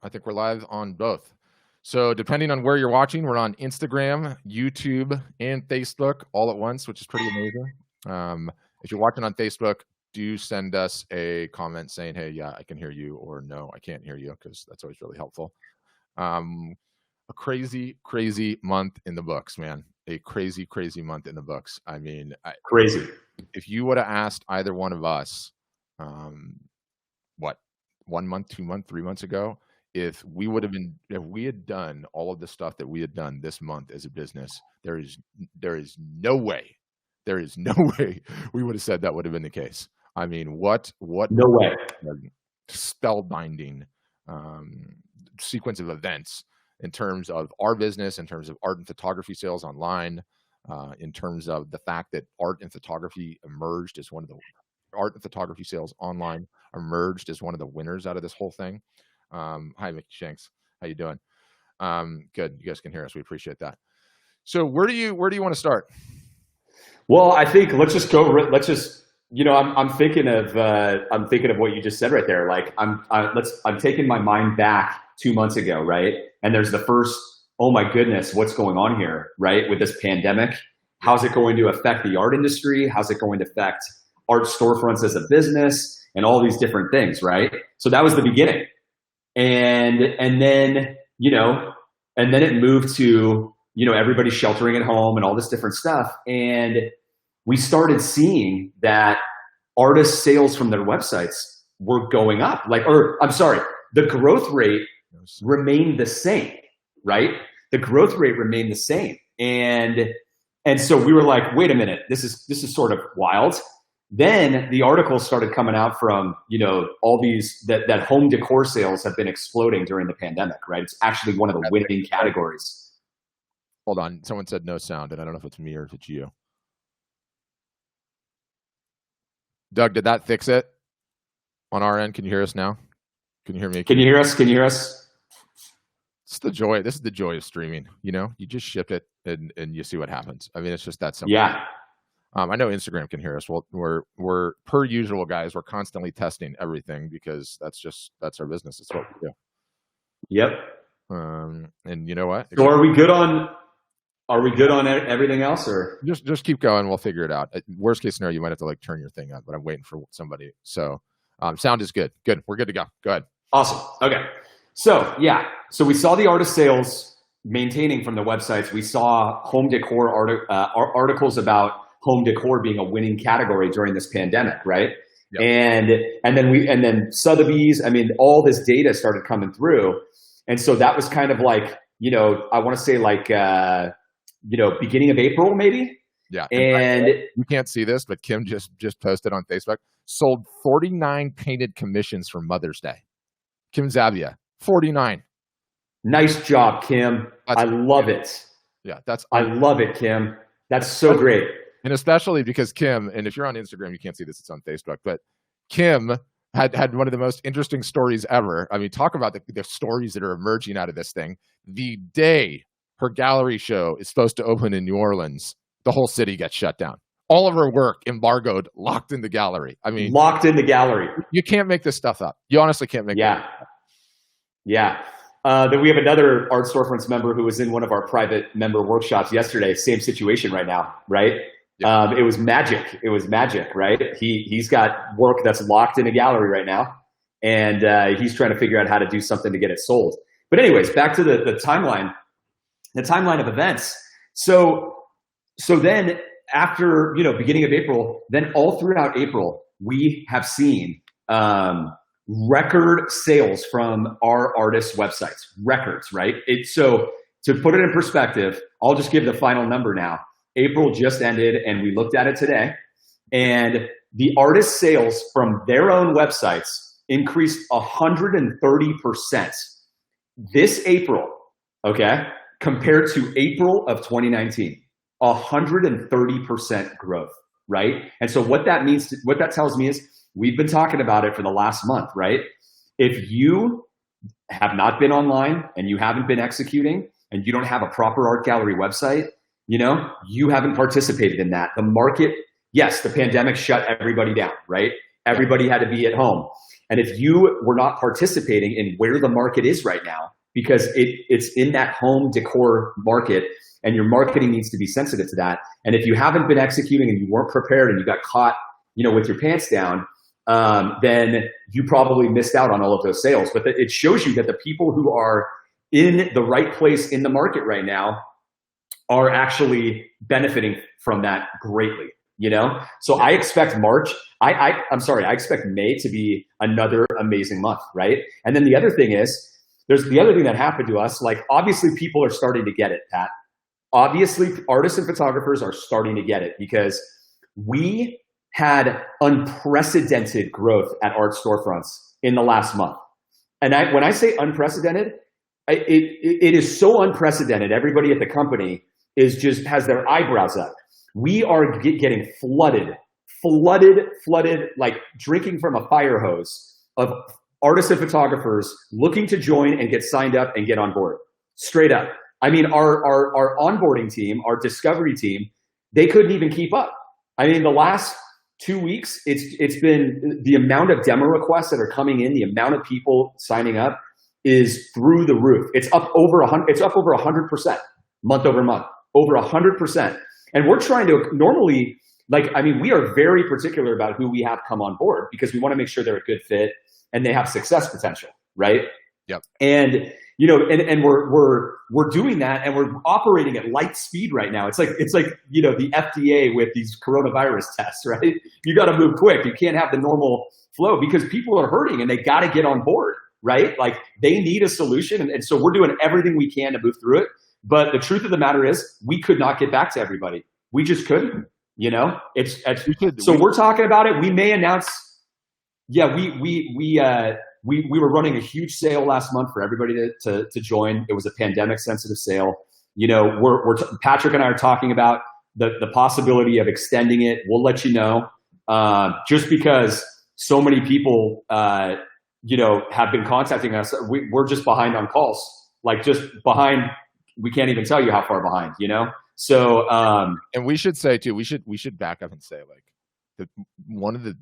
I think we're live on both. So depending on where you're watching, we're on Instagram, YouTube, and Facebook all at once, which is pretty amazing. If you're watching on Facebook, do send us a comment saying, hey, yeah, I can hear you, or no, I can't hear you, because that's always really helpful. A crazy, crazy month in the books, man. A crazy, crazy month in the books. I mean, crazy. If you would have asked either one of us, 1 month, 2 months, 3 months ago, if we had done all of the stuff that we had done this month as a business, there is no way we would have said that would have been the case. I mean, what no way. Spellbinding sequence of events in terms of our business, in terms of art and photography sales online, in terms of the fact that art and photography sales online emerged as one of the winners out of this whole thing. Hi, Mickey Shanks. How you doing? Good. You guys can hear us. We appreciate that. So where do you want to start? Well, I think let's just go. Let's just, I'm thinking of what you just said right there. Like I'm taking my mind back 2 months ago, right? And there's the first, oh my goodness, what's going on here, right? With this pandemic, how's it going to affect the art industry? How's it going to affect art storefronts as a business and all these different things, right? So that was the beginning. And then it moved to, everybody sheltering at home and all this different stuff. And we started seeing that artist sales from their websites were going up. The growth rate remained the same, right? The growth rate remained the same. And so we were like, wait a minute, this is sort of wild. Then the articles started coming out from, all these, that home decor sales have been exploding during the pandemic, right? It's actually one of the winning categories. Hold on. Someone said no sound, and I don't know if it's me or if it's you. Doug, did that fix it on our end? Can you hear us now? Can you hear me? Can you hear us? Can you hear us? It's the joy. This is the joy of streaming. You just ship it and you see what happens. I mean, it's just that simple. Yeah. I know Instagram can hear us. Well, we're per usual, guys. We're constantly testing everything because that's our business. It's what we do. Yep. And you know what? So are we good on everything else, or just keep going? We'll figure it out. Worst case scenario, you might have to turn your thing on, but I'm waiting for somebody. So sound is good. Good. We're good to go. Go ahead. Awesome. Okay. So yeah. So we saw the artist sales maintaining from the websites. We saw home decor articles about home decor being a winning category during this pandemic, right? Yep. And then Sotheby's, I mean, all this data started coming through. And so that was kind of like, I want to say beginning of April, maybe. Yeah. And you can't see this, but Kim just posted on Facebook, sold 49 painted commissions for Mother's Day. Kim Zabia, 49. Nice job, Kim. I love it. Yeah. I love it, Kim. That's so great. And especially because Kim, and if you're on Instagram, you can't see this, it's on Facebook, but Kim had one of the most interesting stories ever. I mean, talk about the stories that are emerging out of this thing. The day her gallery show is supposed to open in New Orleans, the whole city gets shut down. All of her work embargoed, locked in the gallery. I mean, locked in the gallery. You can't make this stuff up. You honestly can't make it up. Yeah. Then we have another Art Storefronts member who was in one of our private member workshops yesterday. Same situation right now, right? Yeah. It was magic. It was magic, right? He's got work that's locked in a gallery right now, and he's trying to figure out how to do something to get it sold. But anyways, back to the timeline of events. So then after, beginning of April, then all throughout April, we have seen record sales from our artists' websites. Records, right? So to put it in perspective, I'll just give the final number now. April just ended, and we looked at it today, and the artist sales from their own websites increased 130% this April, okay, compared to April of 2019. 130% growth, right? And so what that tells me is we've been talking about it for the last month, right? If you have not been online and you haven't been executing and you don't have a proper art gallery website, you haven't participated in that. The market, yes, the pandemic shut everybody down, right? Everybody had to be at home. And if you were not participating in where the market is right now, because it's in that home decor market, and your marketing needs to be sensitive to that. And if you haven't been executing and you weren't prepared and you got caught, with your pants down, then you probably missed out on all of those sales. But it shows you that the people who are in the right place in the market right now are actually benefiting from that greatly. So I expect I expect May to be another amazing month, right? And then the other thing is, there's the other thing that happened to us. Like, obviously people are starting to get it, Pat. Obviously artists and photographers are starting to get it, because we had unprecedented growth at art storefronts in the last month. And when I say unprecedented, it is so unprecedented. Everybody at the company has their eyebrows up. We are getting flooded, like drinking from a fire hose of artists and photographers looking to join and get signed up and get on board. Straight up. I mean, our onboarding team, our discovery team, they couldn't even keep up. I mean, the last 2 weeks, it's been the amount of demo requests that are coming in, the amount of people signing up is through the roof. It's up over 100% month over month, over 100%. And we're trying to normally, we are very particular about who we have come on board, because we want to make sure they're a good fit and they have success potential, right? Yep. And and we're doing that, and we're operating at light speed right now. It's like the FDA with these coronavirus tests, right? You got to move quick. You can't have the normal flow, because people are hurting and they got to get on board, right? Like, they need a solution, and so we're doing everything we can to move through it. But the truth of the matter is, we could not get back to everybody. We just couldn't. So we're talking about it. We may announce. Yeah, we were running a huge sale last month for everybody to join. It was a pandemic sensitive sale. Patrick and I are talking about the possibility of extending it. We'll let you know. Just because so many people have been contacting us, we're just behind on calls. Like, just behind. We can't even tell you how far behind. So and we should say too, we should back up and say, like, one of the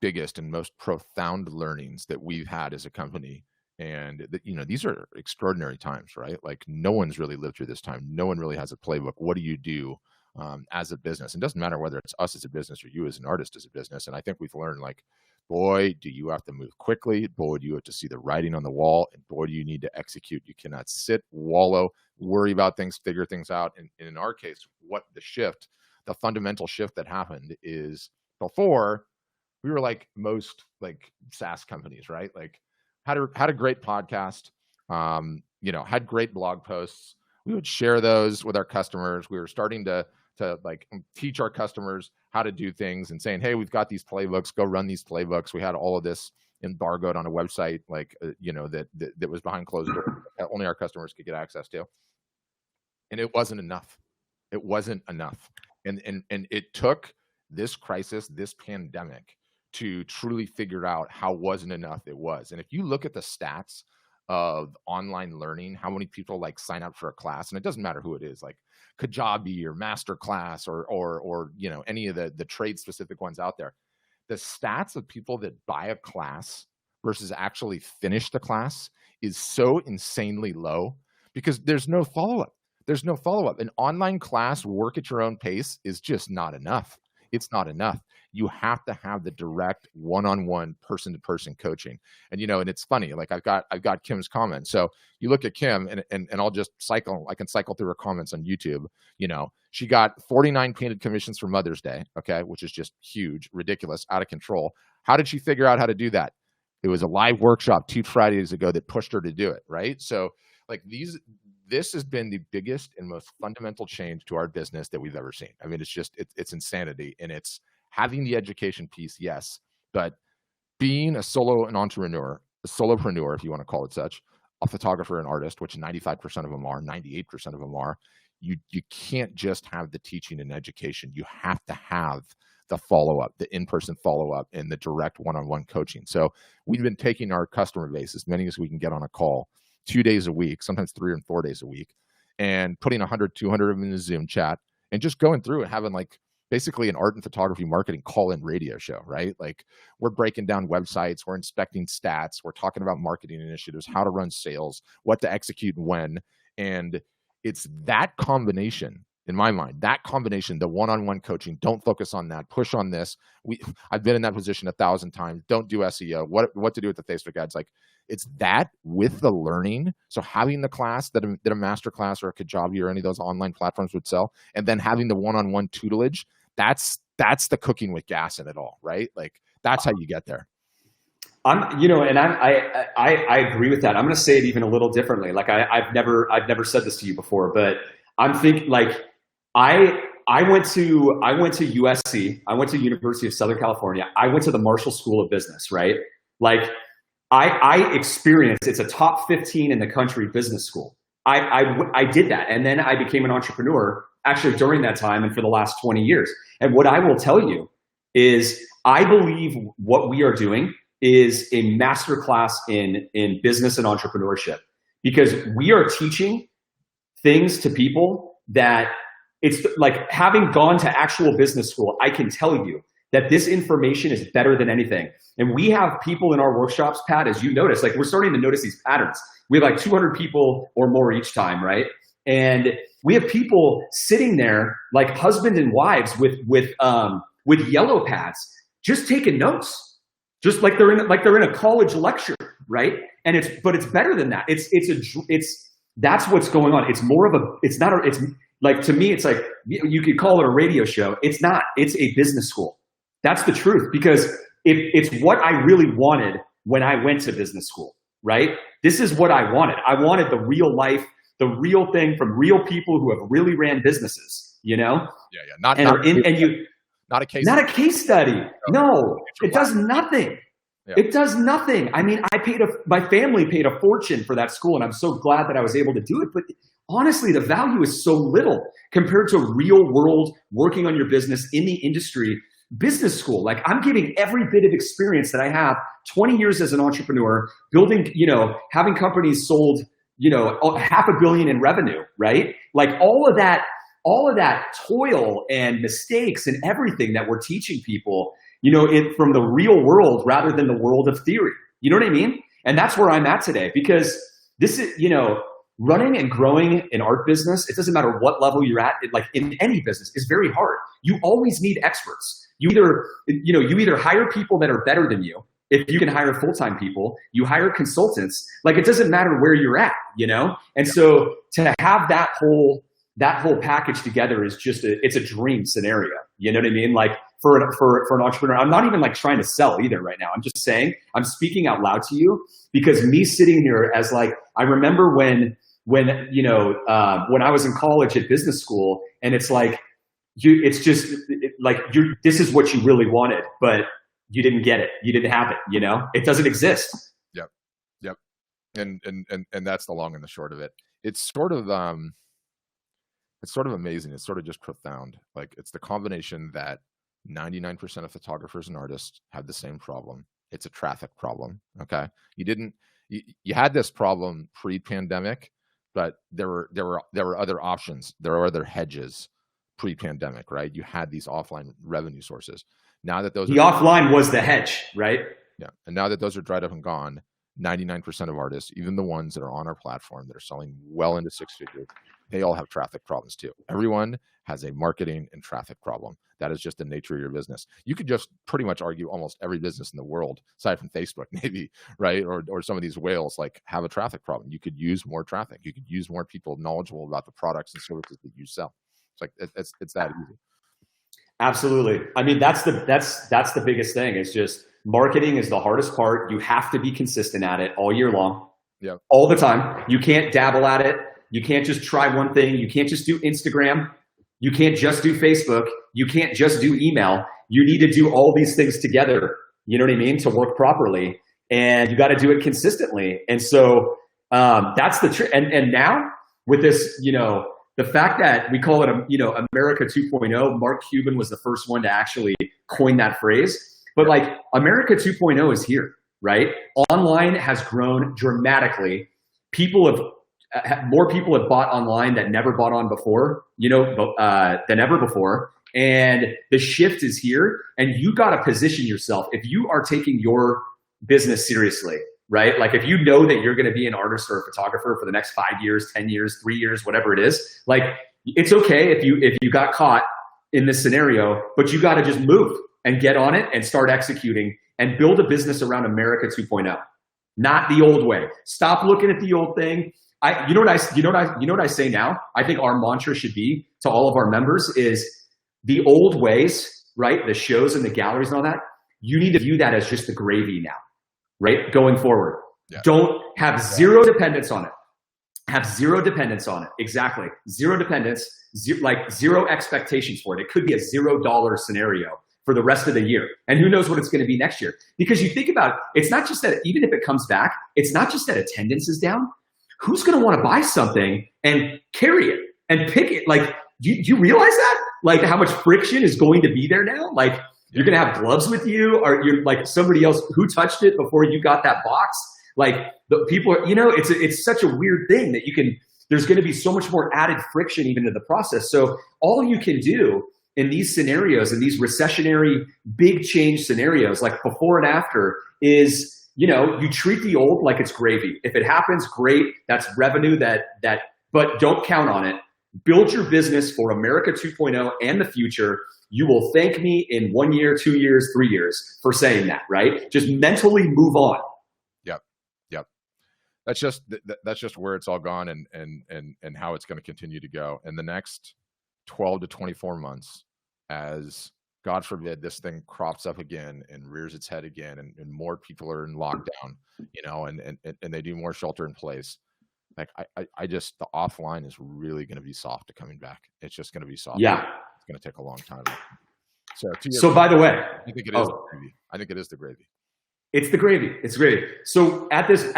biggest and most profound learnings that we've had as a company, and these are extraordinary times, right? Like, no one's really lived through this time. No one really has a playbook. What do you do as a business? It doesn't matter whether it's us as a business or you as an artist as a business. And I think we've learned, like, boy, do you have to move quickly. Boy, do you have to see the writing on the wall. And boy, do you need to execute. You cannot sit, wallow, worry about things, figure things out. And in our case, the fundamental shift that happened is, before, we were like most SaaS companies, right? Like, had a great podcast, had great blog posts. We would share those with our customers. We were starting to teach our customers how to do things, and saying, hey, we've got these playbooks, go run these playbooks. We had all of this embargoed on a website, that was behind closed doors, that only our customers could get access to. And it wasn't enough. It wasn't enough. And it took this crisis, this pandemic, to truly figure out how wasn't enough it was. And if you look at the stats of online learning, how many people sign up for a class, and it doesn't matter who it is, like Kajabi or Masterclass or any of the trade specific ones out there, the stats of people that buy a class versus actually finish the class is so insanely low, because there's no follow-up. There's no follow-up. An online class, work at your own pace, is just not enough. It's not enough. You have to have the direct one-on-one, person-to-person coaching. And and it's funny, like I've got Kim's comments. So you look at Kim, and I'll just cycle. I can cycle through her comments on YouTube. She got 49 painted commissions for Mother's Day, okay, which is just huge, ridiculous, out of control. How did she figure out how to do that? It was a live workshop 2 Fridays ago that pushed her to do it, right? So this has been the biggest and most fundamental change to our business that we've ever seen. I mean, it's insanity, and it's having the education piece, yes, but being a solopreneur, if you want to call it such, a photographer and artist, which 95% of them are, 98% of them are, you can't just have the teaching and education. You have to have the follow-up, the in-person follow-up, and the direct one-on-one coaching. So we've been taking our customer base, as many as we can get on a call, 2 days a week, sometimes 3 and 4 days a week, and putting 100, 200 of them in a Zoom chat, and just going through and having basically an art and photography marketing call-in radio show, right? Like we're breaking down websites, we're inspecting stats, we're talking about marketing initiatives, how to run sales, what to execute and when. And it's that combination, in my mind, that combination, the one-on-one coaching, don't focus on that, push on this. I've been in that position 1,000 times. Don't do SEO. What to do with the Facebook ads? Like it's that with the learning. So having the class that a master class or a Kajabi or any of those online platforms would sell, and then having the one-on-one tutelage, that's the cooking with gas in it all, right? Like that's how you get there. I agree with that. I'm going to say it even a little differently. Like I've never said this to you before, but I'm thinking like I went to USC. I went to University of Southern California. I went to the Marshall School of Business, right? Like I experienced, it's a top 15 in the country business school. I did that. And then I became an entrepreneur actually during that time and for the last 20 years. And what I will tell you is I believe what we are doing is a masterclass in business and entrepreneurship, because we are teaching things to people that it's like, having gone to actual business school, I can tell you that this information is better than anything. And we have people in our workshops, Pat, as you notice, like we're starting to notice these patterns. We have like 200 people or more each time, right? And we have people sitting there like husband and wives with yellow pads, just taking notes. Just like they're in a college lecture, right? And it's better than that. That's what's going on. It's more of it's like, to me, it's like, you could call it a radio show. It's not, it's a business school. That's the truth, because it's what I really wanted when I went to business school, right? This is what I wanted. I wanted the real life, the real thing from real people who have really ran businesses, you know? Yeah. Not a case study. No, it does nothing. Yeah. It does nothing. I mean, my family paid a fortune for that school, and I'm so glad that I was able to do it. But honestly, the value is so little compared to real world working on your business in the industry, business school. Like I'm giving every bit of experience that I have, 20 years as an entrepreneur, building, having companies sold, $500 million in revenue, right? Like all of that toil and mistakes and everything that we're teaching people, from the real world rather than the world of theory. You know what I mean? And that's where I'm at today, because this is, running and growing an art business, it doesn't matter what level you're at, like in any business, is very hard. You always need experts. You either hire people that are better than you. If you can hire full-time people, you hire consultants. Like it doesn't matter where you're at, And so to have that whole package together is it's a dream scenario. You know what I mean? Like for an entrepreneur, I'm not even like trying to sell either right now. I'm just saying, I'm speaking out loud to you, because me sitting here as like, I remember when I was in college at business school, and it's like, this is what you really wanted, but you didn't get it. You didn't have it, it doesn't exist. Yep. And that's the long and the short of it. It's sort of amazing. It's sort of just profound. Like it's the combination that 99% of photographers and artists have the same problem. It's a traffic problem. Okay. You had this problem pre-pandemic, but there were other options. There are other hedges pre-pandemic, right? You had these offline revenue sources. Now that offline was the hedge, right? Yeah. And now that those are dried up and gone, 99% of artists, even the ones that are on our platform that are selling well into six figures, they all have traffic problems too. Everyone has a marketing and traffic problem. That is just the nature of your business. You could just pretty much argue almost every business in the world, aside from Facebook, maybe, right? Or some of these whales like have a traffic problem. You could use more traffic. You could use more people knowledgeable about the products and services that you sell. It's like, it's that easy. Absolutely. I mean, that's the biggest thing. It's just marketing is the hardest part. You have to be consistent at it all year long. Yeah. All the time. You can't dabble at it. You can't just try one thing. You can't just do Instagram. You can't just do Facebook. You can't just do email. You need to do all these things together, you know what I mean, to work properly. And you got to do it consistently. And so that's the trick. And now with this, the fact that we call it, America 2.0, Mark Cuban was the first one to actually coin that phrase. But like America 2.0 is here, right? Online has grown dramatically. More people have bought online that never bought on before, than ever before. And the shift is here, and you got to position yourself. If you are taking your business seriously, right? Like if you know that you're going to be an artist or a photographer for the next 5 years, 10 years, 3 years, whatever it is, like it's okay if you got caught in this scenario, but you got to just move and get on it and start executing and build a business around America 2.0, not the old way. Stop looking at the old thing. You know what I say now? I think our mantra should be to all of our members is the old ways, right? The shows and the galleries and all that. You need to view that as just the gravy now, right? Going forward. Yeah. Don't have zero dependence on it. Have zero dependence on it. Exactly. Zero dependence, zero expectations for it. It could be a $0 scenario for the rest of the year. And who knows what it's going to be next year. Because you think about it, it's not just that even if it comes back, it's not just that attendance is down. Who's going to want to buy something and carry it and pick it? Like, do you realize that? Like how much friction is going to be there now? Like you're going to have gloves with you, or you're like somebody else who touched it before you got that box. Like the people are, it's such a weird thing that there's going to be so much more added friction even in the process. So all you can do in these scenarios, in these recessionary big change scenarios, like before and after, is you treat the old like it's gravy. If it happens, great. That's revenue but don't count on it. Build your business for America 2.0 and the future. You will thank me in 1 year, 2 years, 3 years for saying that, right? Just mentally move on. Yep. That's just where it's all gone and how it's going to continue to go in the next 12 to 24 months, as God forbid this thing crops up again and rears its head again, and more people are in lockdown, and they do more shelter in place. Like the offline is really going to be soft to coming back. It's just going to be soft. Yeah. It's going to take a long time. So by the way, I think it is the gravy. I think it is the gravy. It's the gravy. It's gravy. So at this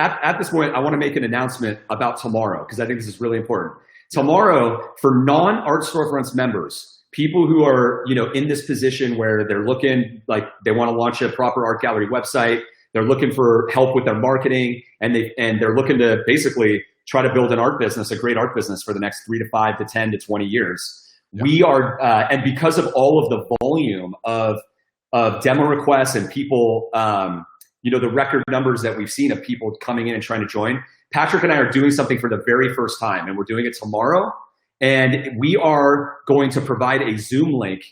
point, I want to make an announcement about tomorrow, because I think this is really important. Tomorrow, for non-Art Storefronts members, people who are, in this position where they're looking, like they want to launch a proper art gallery website, they're looking for help with their marketing, and they're looking to basically try to build an art business, a great art business for the next 3 to 5 to 10 to 20 years. Yep. We are, and because of all of the volume of demo requests and people, the record numbers that we've seen of people coming in and trying to join, Patrick and I are doing something for the very first time, and we're doing it tomorrow. And we are going to provide a Zoom link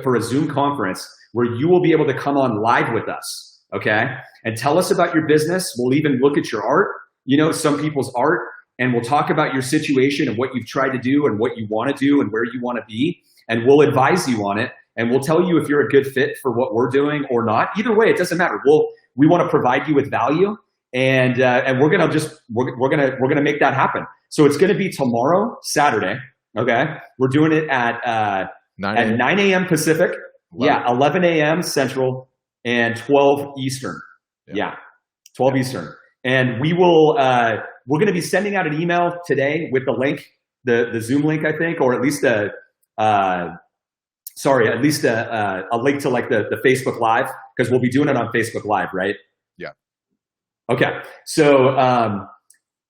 for a Zoom conference where you will be able to come on live with us, okay? And tell us about your business. We'll even look at your art, some people's art, and we'll talk about your situation and what you've tried to do and what you want to do and where you want to be. And we'll advise you on it. And we'll tell you if you're a good fit for what we're doing or not. Either way, it doesn't matter. We want to provide you with value, and we're gonna make that happen. So it's gonna be tomorrow, Saturday. Okay, we're doing it at 9 a.m. Pacific. 11 a.m. Central and 12 Eastern. Yeah, 12 Eastern. And we will. We're going to be sending out an email today with the link, the Zoom link, I think, or at least a link to like the Facebook Live, because we'll be doing it on Facebook Live, right? Yeah. Okay. So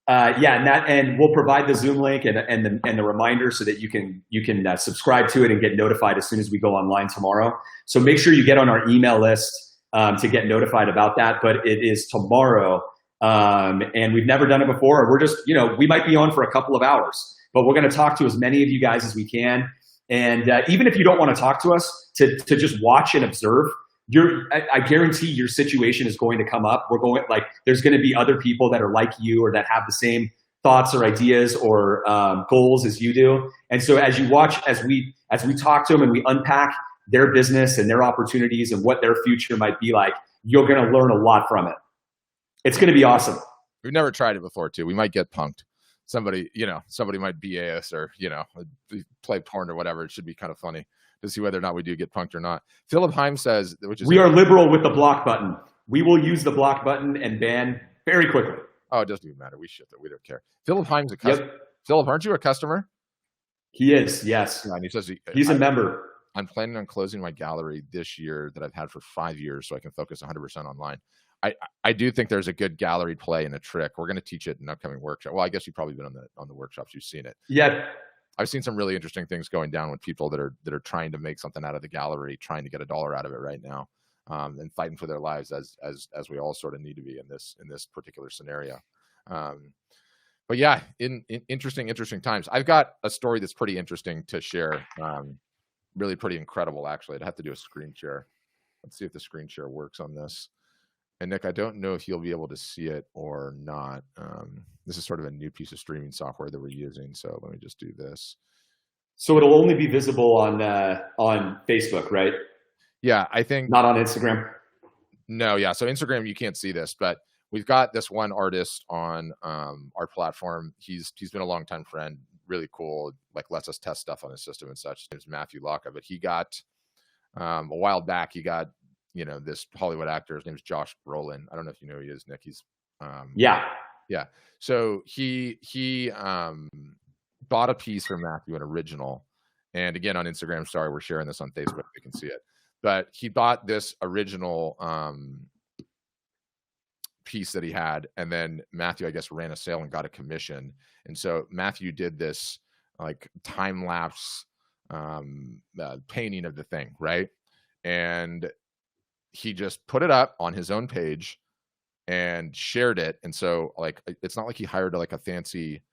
and we'll provide the Zoom link and the reminder so that you can subscribe to it and get notified as soon as we go online tomorrow. So make sure you get on our email list to get notified about that. But it is tomorrow. And we've never done it before. We're just, we might be on for a couple of hours, but we're going to talk to as many of you guys as we can. And even if you don't want to talk to us, to just watch and observe, I guarantee your situation is going to come up. There's going to be other people that are like you or that have the same thoughts or ideas or goals as you do. And so as you watch, as we talk to them and we unpack their business and their opportunities and what their future might be like, you're going to learn a lot from it. It's going to be awesome. We've never tried it before too. We might get punked. Somebody might BA us or, play porn or whatever. It should be kind of funny to see whether or not we do get punked or not. Philip Heim says, we are liberal with the block button. We will use the block button and ban very quickly. Oh, it doesn't even matter. We don't care. Philip Heim's a customer. Yep. Philip, aren't you a customer? He is, yes. Yeah, and he says he's a member. I'm planning on closing my gallery this year that I've had for 5 years so I can focus 100% online. I do think there's a good gallery play and a trick. We're going to teach it in an upcoming workshop. Well, I guess you've probably been on the workshops. You've seen it. Yeah. I've seen some really interesting things going down with people that are trying to make something out of the gallery, trying to get $1 out of it right now, and fighting for their lives as we all sort of need to be in this particular scenario. But yeah, in interesting times. I've got a story that's pretty interesting to share. Really pretty incredible, actually. I'd have to do a screen share. Let's see if the screen share works on this. And Nick, I don't know if you'll be able to see it or not. This is sort of a new piece of streaming software that we're using. So let me just do this. So it'll only be visible on Facebook, right? Yeah, I think. Not on Instagram? No, yeah. So Instagram, you can't see this, but we've got this one artist on our platform. He's been a longtime friend, really cool, like lets us test stuff on his system and such. His name's Matthew Locka, but he got, a while back, he got, this Hollywood actor. His name's Josh Brolin. I don't know if you know who he is, Nick. He's yeah. So he bought a piece from Matthew, an original, and again on Instagram. Sorry, we're sharing this on Facebook. You can see it, but he bought this original piece that he had, and then Matthew, I guess, ran a sale and got a commission. And so Matthew did this like time lapse painting of the thing, right? And he just put it up on his own page and shared it. And so like, it's not like he hired like a fancy,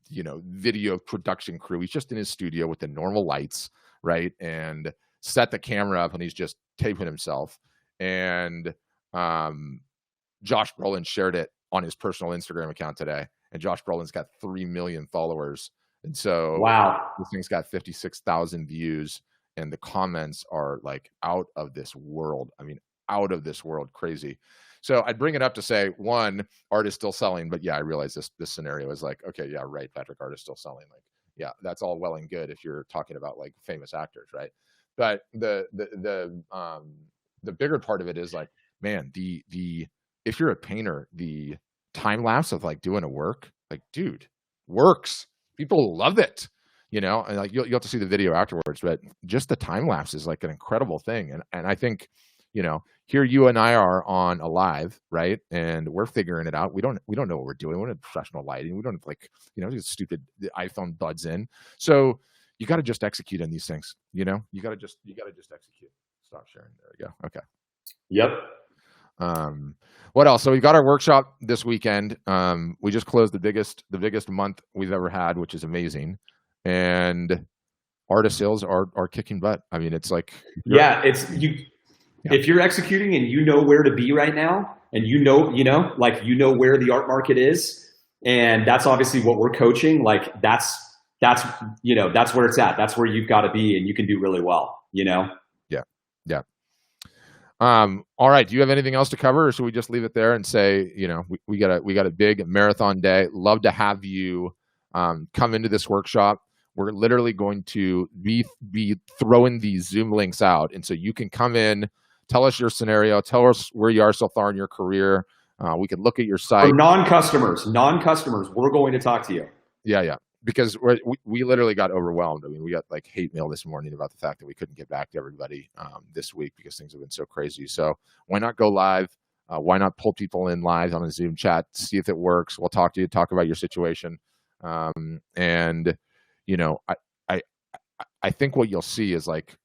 video production crew. He's just in his studio with the normal lights, right? And set the camera up, and he's just taping himself. And Josh Brolin shared it on his personal Instagram account today. And Josh Brolin's got 3 million followers. And so wow, this thing's got 56,000 views. And the comments are like out of this world. I mean, out of this world, crazy. So I'd bring it up to say, one, art is still selling. But yeah, I realize this scenario is like, okay, yeah, right, Patrick, art is still selling. Like, yeah, that's all well and good if you're talking about like famous actors, right? But the bigger part of it is like, man, the if you're a painter, the time lapse of like doing a work, like, dude, works. People love it. And like you'll have to see the video afterwards, but just the time lapse is like an incredible thing. And I think, here you and I are on a live, right? And we're figuring it out. We don't know what we're doing. We don't have professional lighting. We don't have like, these stupid iPhone buds in. So you got to just execute on these things. You got to just execute. Stop sharing. There we go. Okay. Yep. What else? So we've got our workshop this weekend. We just closed the biggest month we've ever had, which is amazing. And artist sales are kicking butt. I mean, it's like, if you're executing and you know where to be right now, and where the art market is, and that's obviously what we're coaching. Like that's where it's at. That's where you've got to be, and you can do really well. Yeah. All right. Do you have anything else to cover, or should we just leave it there and say, we got a big marathon day. Love to have you come into this workshop. We're literally going to be throwing these Zoom links out. And so you can come in, tell us your scenario, tell us where you are so far in your career. We could look at your site. For non-customers, we're going to talk to you. Yeah. Because we literally got overwhelmed. I mean, we got like hate mail this morning about the fact that we couldn't get back to everybody this week because things have been so crazy. So why not go live? Why not pull people in live on a Zoom chat, see if it works? We'll talk to you, talk about your situation. And I think what you'll see is like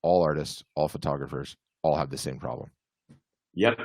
all artists, all photographers, all have the same problem. Yep.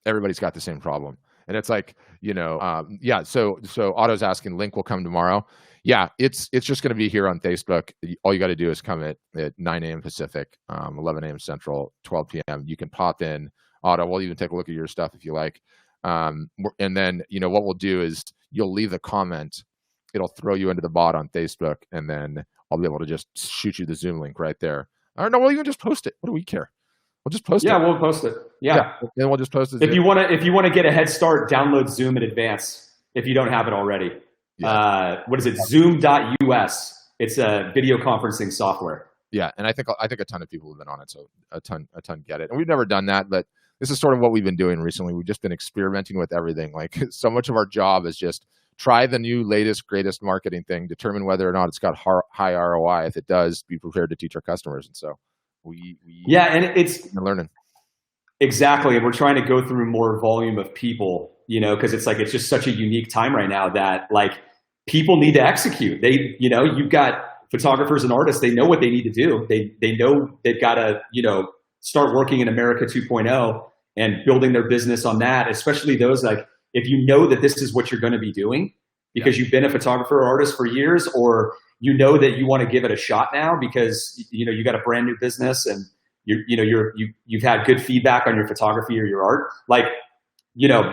Everybody's got the same problem. And it's like, so Otto's asking, link will come tomorrow. Yeah, it's just going to be here on Facebook. All you got to do is come at 9 a.m. Pacific, 11 a.m. Central, 12 p.m. You can pop in. Otto, we'll even take a look at your stuff if you like. And then, what we'll do is you'll leave a comment. It'll throw you into the bot on Facebook, and then I'll be able to just shoot you the Zoom link right there. Or no, we'll even just post it. What do we care? We'll just post it. Yeah, we'll post it. Yeah. Then we'll just post it. If you want to get a head start, download Zoom in advance if you don't have it already. Yeah. What is it? Zoom.us. It's a video conferencing software. Yeah, and I think a ton of people have been on it, so a ton get it. And we've never done that, but this is sort of what we've been doing recently. We've just been experimenting with everything. Like so much of our job is just try the new, latest, greatest marketing thing, determine whether or not it's got high ROI. If it does, be prepared to teach our customers. And so and it's learning. Exactly. And we're trying to go through more volume of people, because it's just such a unique time right now that like people need to execute. You've got photographers and artists, they know what they need to do. They know they've got to, start working in America 2.0 and building their business on that, especially those like, if you know that this is what you're going to be doing because you've been a photographer or artist for years, or you know that you want to give it a shot now because, you got a brand new business and you've had good feedback on your photography or your art. Like,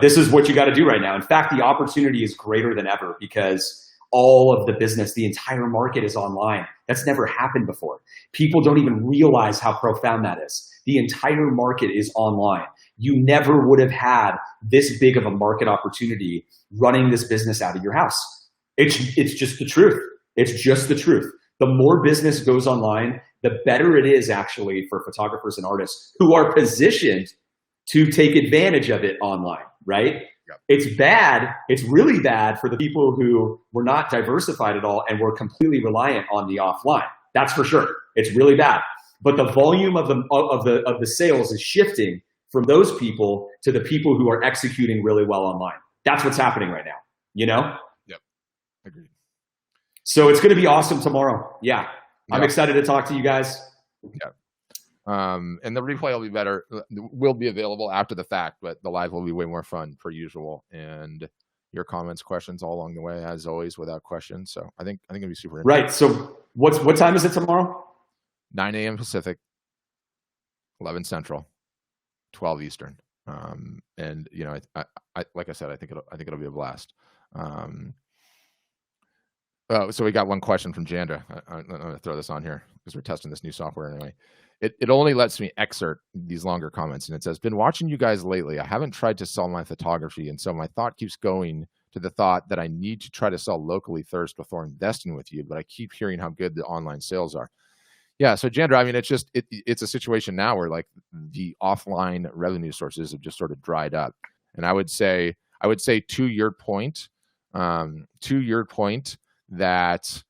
this is what you got to do right now. In fact, the opportunity is greater than ever because all of the business, the entire market is online. That's never happened before. People don't even realize how profound that is. The entire market is online. You never would have had this big of a market opportunity running this business out of your house. It's just the truth. It's just the truth. The more business goes online, the better it is actually for photographers and artists who are positioned to take advantage of it online, right? Yep. It's bad. It's really bad for the people who were not diversified at all and were completely reliant on the offline. That's for sure. It's really bad. But the volume of the sales is shifting from those people to the people who are executing really well online. That's what's happening right now, Yep. Agreed. So it's going to be awesome tomorrow. Yeah. I'm excited to talk to you guys. Yeah. And the replay will be better. Will be available after the fact, but the live will be way more fun per usual. And your comments, questions all along the way, as always, without questions. So I think it'll be super interesting. Right. So what time is it tomorrow? 9 a.m. Pacific, 11 Central, 12 Eastern. And I like I said, I think it'll be a blast. So we got one question from Jandra. I'm going to throw this on here because we're testing this new software anyway. It only lets me excerpt these longer comments, and it says, "Been watching you guys lately. I haven't tried to sell my photography, and so my thought keeps going to the thought that I need to try to sell locally first before investing with you, but I keep hearing how good the online sales are." Yeah, so Jandra, I mean, it's a situation now where like the offline revenue sources have just sort of dried up, and I would say to your point, that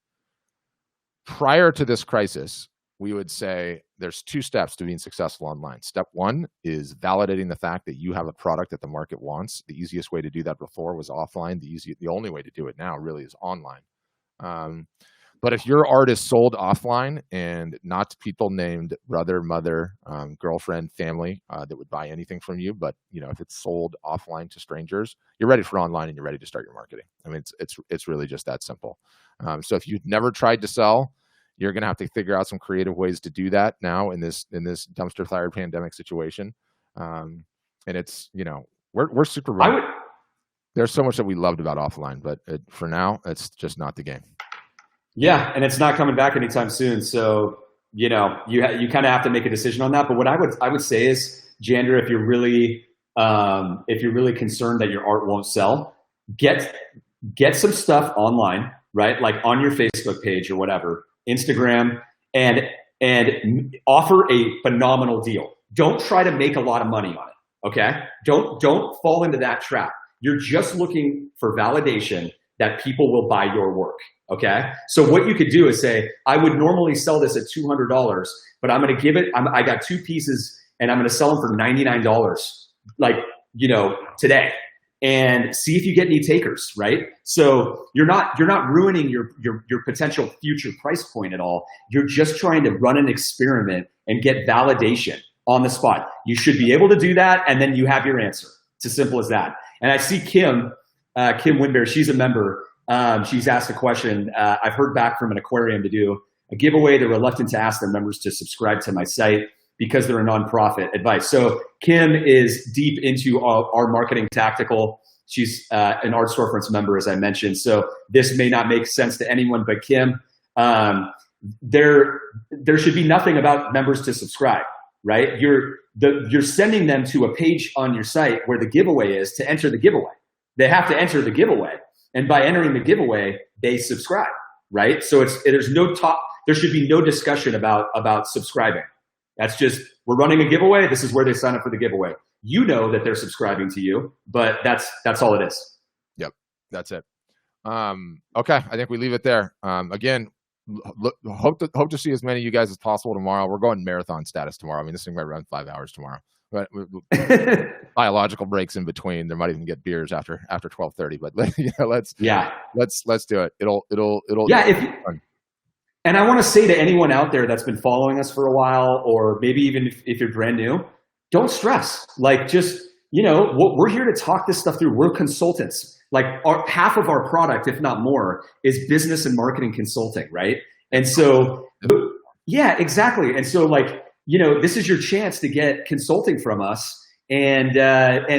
prior to this crisis, we would say there's two steps to being successful online. Step one is validating the fact that you have a product that the market wants. The easiest way to do that before was offline. The only way to do it now really is online. But if your art is sold offline and not to people named brother, mother, girlfriend, family that would buy anything from you, but if it's sold offline to strangers, you're ready for online and you're ready to start your marketing. I mean, it's really just that simple. So if you've never tried to sell, you're going to have to figure out some creative ways to do that now in this dumpster fire pandemic situation. And it's, we're super remote. There's so much that we loved about offline, but for now, it's just not the game. Yeah, and it's not coming back anytime soon. So, you kind of have to make a decision on that. But what I would say is, Jandra, if you're really concerned that your art won't sell, get some stuff online, right? Like on your Facebook page or whatever, Instagram, and offer a phenomenal deal. Don't try to make a lot of money on it. Okay? Don't fall into that trap. You're just looking for validation that people will buy your work. Okay. So what you could do is say, I would normally sell this at $200, but I'm going to give it, I got two pieces and I'm going to sell them for $99, today, and see if you get any takers, right? So you're not ruining your potential future price point at all. You're just trying to run an experiment and get validation on the spot. You should be able to do that. And then you have your answer. It's as simple as that. And I see Kim Winbear, she's a member. She's asked a question. I've heard back from an aquarium to do a giveaway. They're reluctant to ask their members to subscribe to my site because they're a nonprofit advice. So Kim is deep into our marketing tactical. She's an Art Storefronts member, as I mentioned. So this may not make sense to anyone but Kim. There should be nothing about members to subscribe, right? You're sending them to a page on your site where the giveaway is to enter the giveaway. They have to enter the giveaway. And by entering the giveaway, they subscribe, right? So there should be no discussion about subscribing. That's just, we're running a giveaway. This is where they sign up for the giveaway. You know that they're subscribing to you, but that's all it is. Yep. That's it. Okay. I think we leave it there. Again, hope to see as many of you guys as possible tomorrow. We're going marathon status tomorrow. I mean, this thing might run 5 hours tomorrow. but biological breaks in between. There might even get beers after 12:30. But let's do it. It'll yeah. And I want to say to anyone out there that's been following us for a while, or maybe even if you're brand new, don't stress. Like, just, we're here to talk this stuff through. We're consultants. Like, half of our product, if not more, is business and marketing consulting, right? And so, yeah, exactly. And so, like, this is your chance to get consulting from us, and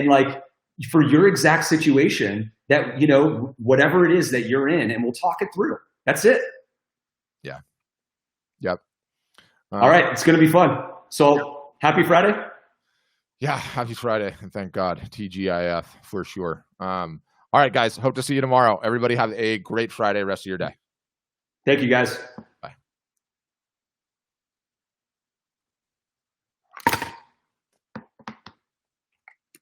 like, for your exact situation, that, whatever it is that you're in, and we'll talk it through. That's it. Yeah. Yep. All right. It's going to be fun. So happy Friday. Yeah. Happy Friday. And thank God. TGIF for sure. All right, guys. Hope to see you tomorrow. Everybody have a great Friday, rest of your day. Thank you, guys.